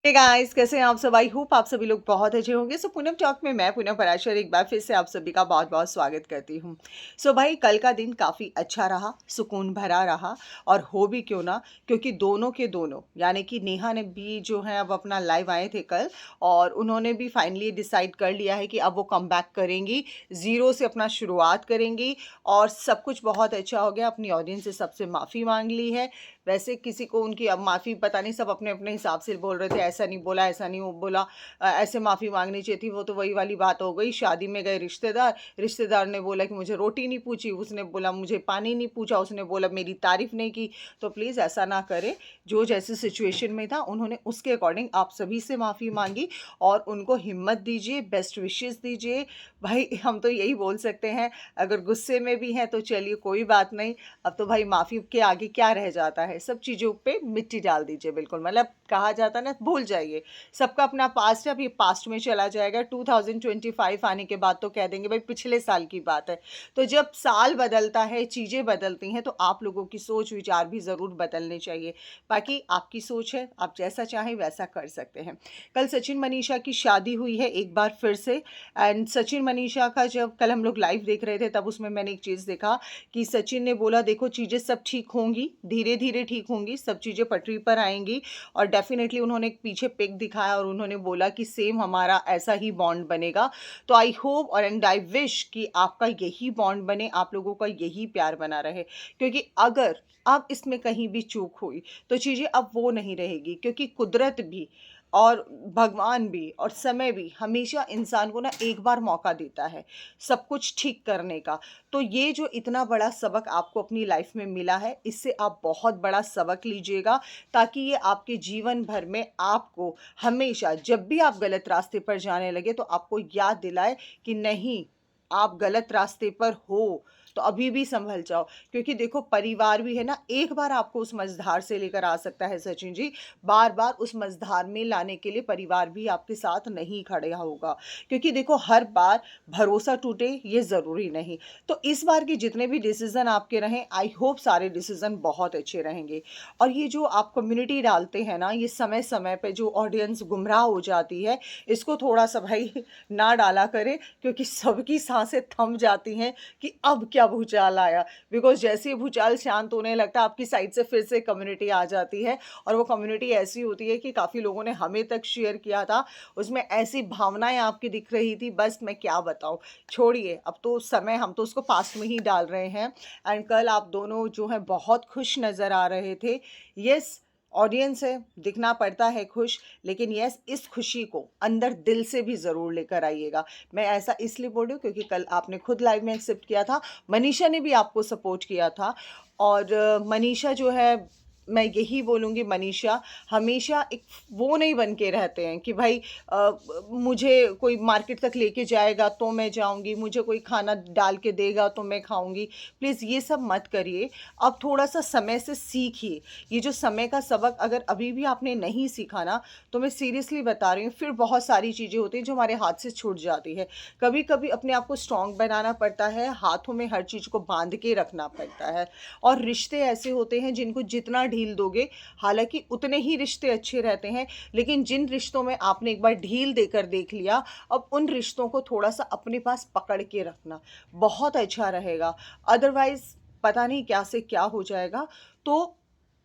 Hey guys, कैसे हैं आप सब? आई होप आप सभी लोग बहुत अच्छे होंगे। सो पूनम टॉक में मैं पूनम पराशर एक बार फिर से आप सभी का बहुत बहुत स्वागत करती हूँ। सो भाई, कल का दिन काफ़ी अच्छा रहा, सुकून भरा रहा। और हो भी क्यों ना, क्योंकि दोनों के दोनों यानी कि नेहा ने भी जो है अब अपना लाइव आए थे कल, और उन्होंने भी फाइनली डिसाइड कर लिया है कि अब वो कम बैक करेंगी, ज़ीरो से अपना शुरुआत करेंगी। और सब कुछ बहुत अच्छा हो गया, अपनी ऑडियंस से सबसे माफ़ी मांग ली है। वैसे किसी को उनकी अब माफ़ी पता नहीं, सब अपने अपने हिसाब से बोल रहे थे, ऐसा नहीं बोला, ऐसा नहीं वो बोला, ऐसे माफ़ी मांगनी चाहिए थी। वो तो वही वाली बात हो गई, शादी में गए रिश्तेदार, रिश्तेदार ने बोला कि मुझे रोटी नहीं पूछी, उसने बोला मुझे पानी नहीं पूछा, उसने बोला मेरी तारीफ़ नहीं की। तो प्लीज़ ऐसा ना करें। जो जैसे सिचुएशन में था उन्होंने उसके अकॉर्डिंग आप सभी से माफ़ी मांगी, और उनको हिम्मत दीजिए, बेस्ट विशेस दीजिए। भाई हम तो यही बोल सकते हैं, अगर गुस्से में भी हैं तो चलिए कोई बात नहीं। अब तो भाई माफ़ी के आगे क्या रह जाता है, सब चीज़ों पे मिट्टी डाल दीजिए बिल्कुल। मतलब कहा जाता है ना, भूल जाइए। सबका अपना पास्ट है, अब ये पास्ट में चला जाएगा। 2025 आने के बाद तो कह देंगे भाई पिछले साल की बात है। तो जब साल बदलता है, चीज़ें बदलती हैं, तो आप लोगों की सोच विचार भी ज़रूर बदलने चाहिए। बाकी आपकी सोच है, आप जैसा चाहें वैसा कर सकते हैं। कल सचिन मनीषा की शादी हुई है एक बार फिर से। एंड सचिन मनीषा का जब कल हम लोग लाइव देख रहे थे, तब उसमें मैंने एक चीज़ देखा कि सचिन ने बोला देखो चीज़ें सब ठीक होंगी, धीरे धीरे ठीक होंगी, सब चीज़ें पटरी पर आएंगी। और डेफिनेटली उन्होंने एक पीछे पिक दिखाया और उन्होंने बोला कि सेम हमारा ऐसा ही बॉन्ड बनेगा। तो आई होप और एंड आई विश कि आपका यही बॉन्ड बने, आप लोगों का यही प्यार बना रहे। क्योंकि अगर अब इसमें कहीं भी चूक हुई तो चीज़ें अब वो नहीं रहेगी, क्योंकि कुदरत भी और भगवान भी और समय भी हमेशा इंसान को ना एक बार मौका देता है सब कुछ ठीक करने का। तो ये जो इतना बड़ा सबक आपको अपनी लाइफ में मिला है, इससे आप बहुत बड़ा सबक लीजिएगा, ताकि ये आपके जीवन भर में आपको हमेशा जब भी आप गलत रास्ते पर जाने लगे तो आपको याद दिलाए कि नहीं, आप गलत रास्ते पर हो तो अभी भी संभल जाओ। क्योंकि देखो, परिवार भी है ना, एक बार आपको उस मझधार से लेकर आ सकता है सचिन जी, बार बार उस मझधार में लाने के लिए परिवार भी आपके साथ नहीं खड़ा होगा। क्योंकि देखो, हर बार भरोसा टूटे ये ज़रूरी नहीं। तो इस बार के जितने भी डिसीज़न आपके रहें, आई होप सारे डिसीज़न बहुत अच्छे रहेंगे। और ये जो आप कम्युनिटी डालते हैं ना, ये समय समय पे जो ऑडियंस गुमराह हो जाती है, इसको थोड़ा सा भाई ना डाला करें। क्योंकि सबकी सांसें थम जाती हैं कि अब क्या भूचाल आया। बिकॉज जैसे ही भूचाल शांत होने लगता है, आपकी साइड से फिर से कम्युनिटी आ जाती है। और वो कम्युनिटी ऐसी होती है कि काफ़ी लोगों ने हमें तक शेयर किया था, उसमें ऐसी भावनाएं आपकी दिख रही थी, बस मैं क्या बताऊं। छोड़िए, अब तो समय, हम तो उसको पास्ट में ही डाल रहे हैं। एंड कल आप दोनों जो है बहुत खुश नज़र आ रहे थे। यस, ऑडियंस है, दिखना पड़ता है खुश, लेकिन यस, इस खुशी को अंदर दिल से भी ज़रूर लेकर आइएगा। मैं ऐसा इसलिए बोल रही हूँ क्योंकि कल आपने खुद लाइव में एक्सेप्ट किया था, मनीषा ने भी आपको सपोर्ट किया था। और मनीषा जो है, मैं यही बोलूँगी, मनीषा हमेशा एक वो नहीं बन के रहते हैं कि भाई मुझे कोई मार्केट तक लेके जाएगा तो मैं जाऊँगी, मुझे कोई खाना डाल के देगा तो मैं खाऊँगी। प्लीज़ ये सब मत करिए। अब थोड़ा सा समय से सीखिए। ये जो समय का सबक अगर अभी भी आपने नहीं सीखा ना, तो मैं सीरियसली बता रही हूँ, फिर बहुत सारी चीज़ें होती हैं जो हमारे हाथ से छूट जाती है। कभी कभी अपने आप को स्ट्रांग बनाना पड़ता है, हाथों में हर चीज़ को बांध के रखना पड़ता है। और रिश्ते ऐसे होते हैं जिनको जितना ढील दोगे, हालांकि उतने ही रिश्ते अच्छे रहते हैं, लेकिन जिन रिश्तों में आपने एक बार ढील देकर देख लिया, अब उन रिश्तों को थोड़ा सा अपने पास पकड़ के रखना बहुत अच्छा रहेगा। अदरवाइज पता नहीं क्या से क्या हो जाएगा। तो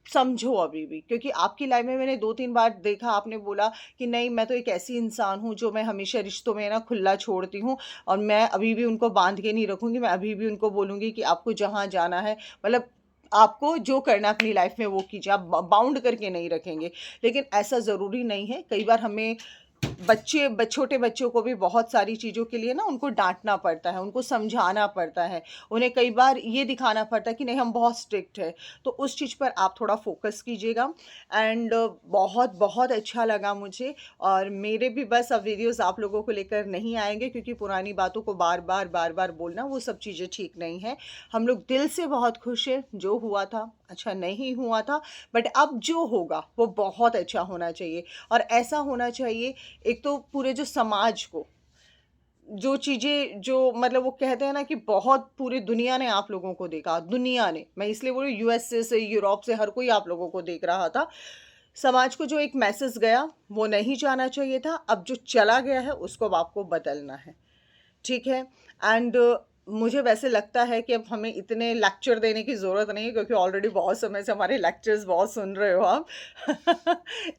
समझो अभी भी, क्योंकि आपकी लाइफ में मैंने 2-3 बार देखा, आपने बोला कि नहीं, मैं तो एक ऐसी इंसान हूँ जो मैं हमेशा रिश्तों में ना खुला छोड़ती हूँ, और मैं अभी भी उनको बांध के नहीं रखूँगी, मैं अभी भी उनको बोलूँगी कि आपको जहाँ जाना है, मतलब आपको जो करना है अपनी लाइफ में वो कीजिए, आप बाउंड करके नहीं रखेंगे। लेकिन ऐसा ज़रूरी नहीं है, कई बार हमें छोटे बच्चों को भी बहुत सारी चीज़ों के लिए ना उनको डांटना पड़ता है, उनको समझाना पड़ता है, उन्हें कई बार ये दिखाना पड़ता है कि नहीं हम बहुत स्ट्रिक्ट है। तो उस चीज़ पर आप थोड़ा फोकस कीजिएगा। एंड बहुत बहुत अच्छा लगा मुझे। और मेरे भी बस अब वीडियोस आप लोगों को लेकर नहीं आएंगे, क्योंकि पुरानी बातों को बार बार बोलना वो सब चीज़ें ठीक नहीं है। हम लोग दिल से बहुत खुश हैं, जो हुआ था अच्छा नहीं हुआ था, बट अब जो होगा वो बहुत अच्छा होना चाहिए। और ऐसा होना चाहिए, एक तो पूरे जो समाज को, जो चीज़ें जो मतलब वो कहते हैं ना कि बहुत पूरी दुनिया ने आप लोगों को देखा, दुनिया ने, मैं इसलिए बोल रही हूँ, यूएसए से, यूरोप से, हर कोई आप लोगों को देख रहा था। समाज को जो एक मैसेज गया वो नहीं जाना चाहिए था। अब जो चला गया है उसको अब आपको बदलना है, ठीक है। एंड मुझे वैसे लगता है कि अब हमें इतने लेक्चर देने की ज़रूरत नहीं है, क्योंकि ऑलरेडी बहुत समय से हमारे लेक्चर्स बहुत सुन रहे हो आप।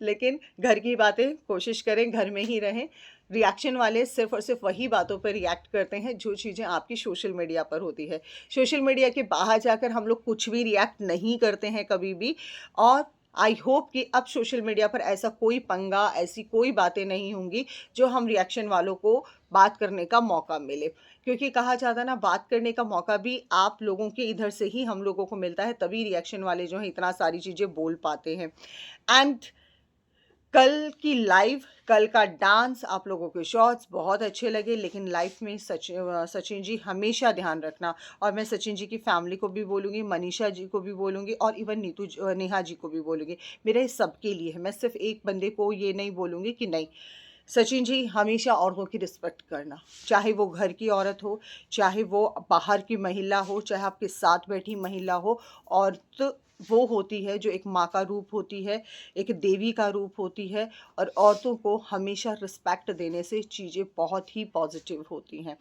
लेकिन घर की बातें कोशिश करें, घर में ही रहें। रिएक्शन वाले सिर्फ और सिर्फ वही बातों पर रिएक्ट करते हैं जो चीज़ें आपकी सोशल मीडिया पर होती है। सोशल मीडिया के बाहर जाकर हम लोग कुछ भी रिएक्ट नहीं करते हैं कभी भी। और आई होप कि अब सोशल मीडिया पर ऐसा कोई पंगा, ऐसी कोई बातें नहीं होंगी जो हम रिएक्शन वालों को बात करने का मौका मिले। क्योंकि कहा जाता है ना, बात करने का मौका भी आप लोगों के इधर से ही हम लोगों को मिलता है, तभी रिएक्शन वाले जो हैं इतना सारी चीज़ें बोल पाते हैं। एंड कल की लाइव, कल का डांस, आप लोगों के शॉट्स बहुत अच्छे लगे, लेकिन लाइफ में सचिन जी हमेशा ध्यान रखना। और मैं सचिन जी की फैमिली को भी बोलूँगी, मनीषा जी को भी बोलूँगी, और इवन नेहा जी को भी बोलूँगी। मेरा ये सबके लिए है, मैं सिर्फ एक बंदे को ये नहीं बोलूँगी कि नहीं। सचिन जी हमेशा औरतों की रिस्पेक्ट करना, चाहे वो घर की औरत हो, चाहे वो बाहर की महिला हो, चाहे आपके साथ बैठी महिला हो। औरत वो होती है जो एक माँ का रूप होती है, एक देवी का रूप होती है। और औरतों को हमेशा रिस्पेक्ट देने से चीज़ें बहुत ही पॉजिटिव होती हैं।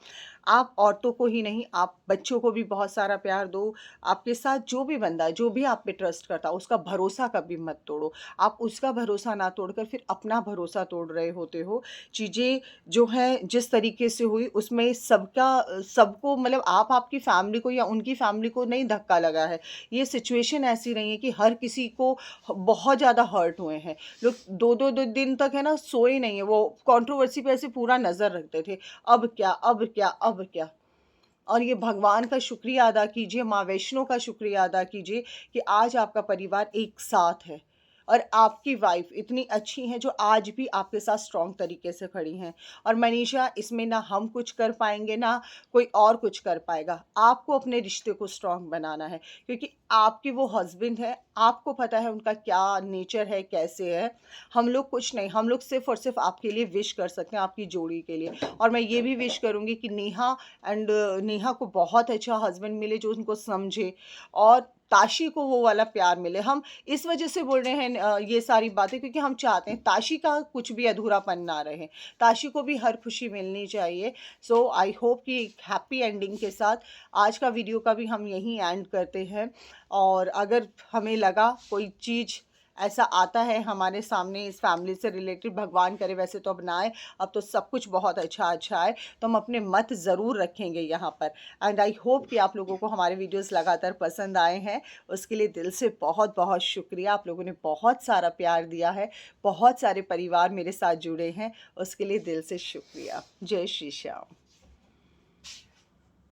आप औरतों को ही नहीं, आप बच्चों को भी बहुत सारा प्यार दो। आपके साथ जो भी बंदा है, जो भी आप पे ट्रस्ट करता है, उसका भरोसा कभी मत तोड़ो। आप उसका भरोसा ना तोड़कर फिर अपना भरोसा तोड़ रहे होते हो। चीज़ें जो हैं जिस तरीके से हुई उसमें सबको, मतलब आप आपकी फैमिली को या उनकी फैमिली को नहीं धक्का लगा है। ये सिचुएशन ऐसी नहीं है कि हर किसी को बहुत ज़्यादा हर्ट हुए हैं। लोग दो दिन तक है ना सोए नहीं है, वो कंट्रोवर्सी पे ऐसे पूरा नज़र रखते थे। अब क्या, अब क्या, अब क्या। और ये भगवान का शुक्रिया अदा कीजिए, माँ वैष्णो का शुक्रिया अदा कीजिए कि आज आपका परिवार एक साथ है। और आपकी वाइफ इतनी अच्छी हैं जो आज भी आपके साथ स्ट्रॉन्ग तरीके से खड़ी हैं। और मनीषा, इसमें ना हम कुछ कर पाएंगे ना कोई और कुछ कर पाएगा। आपको अपने रिश्ते को स्ट्रॉन्ग बनाना है, क्योंकि आपके वो हस्बैंड है, आपको पता है उनका क्या नेचर है, कैसे है। हम लोग कुछ नहीं, हम लोग सिर्फ और सिर्फ आपके लिए विश कर सकते हैं, आपकी जोड़ी के लिए। और मैं ये भी विश करूँगी कि नेहा को बहुत अच्छा हस्बैंड मिले जो उनको समझे, और ताशी को वो वाला प्यार मिले। हम इस वजह से बोल रहे हैं ये सारी बातें, क्योंकि हम चाहते हैं ताशी का कुछ भी अधूरापन ना रहे, ताशी को भी हर खुशी मिलनी चाहिए। सो आई होप कि एक हैप्पी एंडिंग के साथ आज का वीडियो का भी हम यहीं एंड करते हैं। और अगर हमें लगा कोई चीज़ ऐसा आता है हमारे सामने इस फैमिली से रिलेटेड, भगवान करे वैसे तो अब ना आए, अब तो सब कुछ बहुत अच्छा अच्छा है, तो हम अपने मत ज़रूर रखेंगे यहाँ पर। एंड आई होप कि आप लोगों को हमारे वीडियोस लगातार पसंद आए हैं, उसके लिए दिल से बहुत बहुत शुक्रिया। आप लोगों ने बहुत सारा प्यार दिया है, बहुत सारे परिवार मेरे साथ जुड़े हैं, उसके लिए दिल से शुक्रिया। जय श्री श्याम।